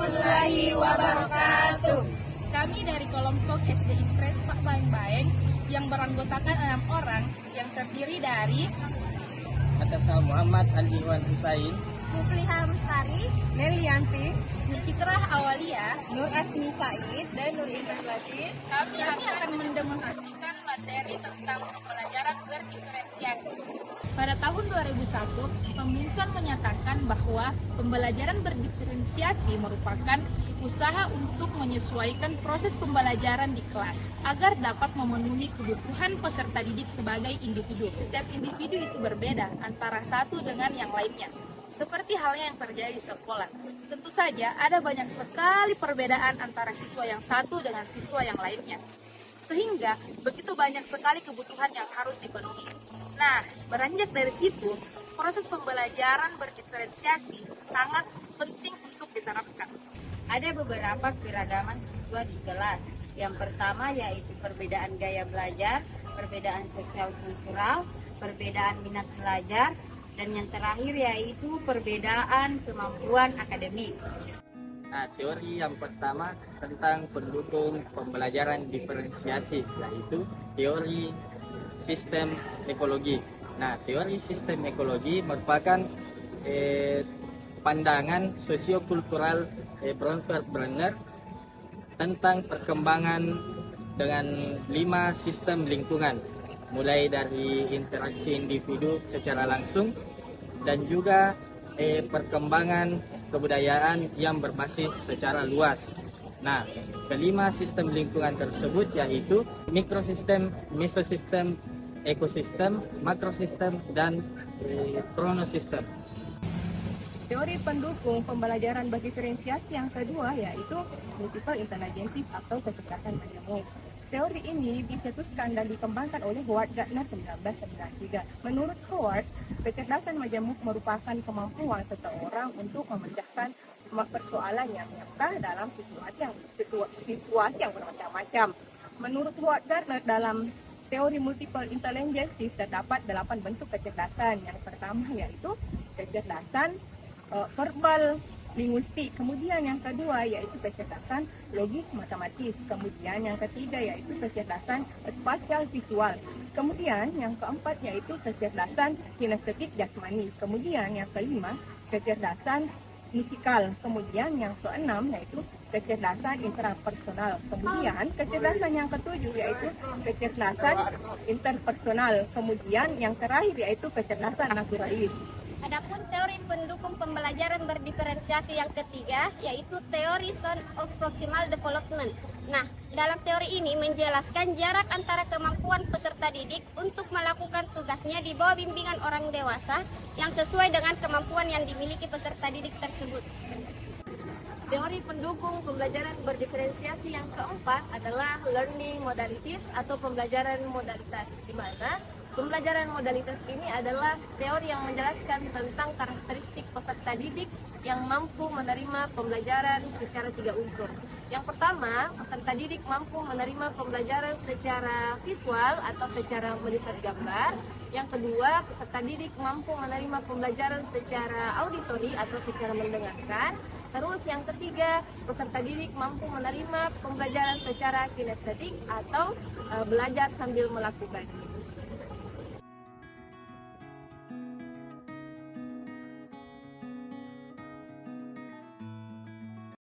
warahmatullahi wabarakatuh. Kami dari kelompok SD Impres Pak Baeng-Baeng yang beranggotakan 6 orang yang terdiri dari atas nama Muhammad Aljiwan Husain, Mufliha Mustari, Nelianti, Nur Fitrah Awalia, Nur Asmi Said, dan Nur Intan Latif. kami akan mendemonstrasikan materi tentang pembelajaran berdiferensiasi. Pada tahun 2001, Peminson menyatakan bahwa pembelajaran berdiferensiasi merupakan usaha untuk menyesuaikan proses pembelajaran di kelas agar dapat memenuhi kebutuhan peserta didik sebagai individu. Setiap individu itu berbeda antara satu dengan yang lainnya. Seperti halnya yang terjadi di sekolah. Tentu saja ada banyak sekali perbedaan antara siswa yang satu dengan siswa yang lainnya. Sehingga begitu banyak sekali kebutuhan yang harus dipenuhi. Nah, beranjak dari situ, proses pembelajaran berdiferensiasi sangat penting untuk diterapkan. Ada beberapa keragaman siswa di kelas. Yang pertama yaitu perbedaan gaya belajar, perbedaan sosial kultural, perbedaan minat belajar, dan yang terakhir yaitu perbedaan kemampuan akademik. Nah, teori yang pertama tentang pendukung pembelajaran diferensiasi, yaitu teori sistem ekologi. Nah, teori sistem ekologi merupakan pandangan sosiokultural Bromfeld Brenner tentang perkembangan dengan 5 sistem lingkungan, mulai dari interaksi individu secara langsung dan juga perkembangan kebudayaan yang berbasis secara luas. Nah, kelima sistem lingkungan tersebut yaitu mikrosistem, mesosistem, ekosistem, makrosistem, dan kronosistem. Teori pendukung pembelajaran berdiferensiasi yang kedua yaitu multiple intelligence atau kecerdasan majemuk. Teori ini dicetuskan dan dikembangkan oleh Howard Gardner 1993. Menurut Howard, kecerdasan majemuk merupakan kemampuan seseorang untuk memecahkan persoalan yang nyata dalam situasi yang bermacam-macam. Menurut Howard Gardner, dalam teori multiple intelligence terdapat 8 bentuk kecerdasan. Yang pertama yaitu kecerdasan verbal linguistik, kemudian yang kedua yaitu kecerdasan logis matematis, kemudian yang ketiga yaitu kecerdasan spasial visual, kemudian yang keempat yaitu kecerdasan kinestetik jasmani, kemudian yang kelima kecerdasan musikal, kemudian yang keenam yaitu kecerdasan intrapersonal, kemudian kecerdasan yang ketujuh yaitu kecerdasan interpersonal, kemudian yang terakhir yaitu kecerdasan naturalis. Adapun teori pendukung pembelajaran berdiferensiasi yang ketiga yaitu teori zone of proximal development. Nah, dalam teori ini menjelaskan jarak antara kemampuan peserta didik untuk melakukan tugasnya di bawah bimbingan orang dewasa yang sesuai dengan kemampuan yang dimiliki peserta didik tersebut. Teori pendukung pembelajaran berdiferensiasi yang keempat adalah learning modalities atau pembelajaran modalitas, di mana pembelajaran modalitas ini adalah teori yang menjelaskan tentang karakteristik peserta didik yang mampu menerima pembelajaran secara 3 unsur. Yang pertama, peserta didik mampu menerima pembelajaran secara visual atau secara melihat gambar. Yang kedua, peserta didik mampu menerima pembelajaran secara auditori atau secara mendengarkan. Terus yang ketiga, peserta didik mampu menerima pembelajaran secara kinestetik atau belajar sambil melakukan.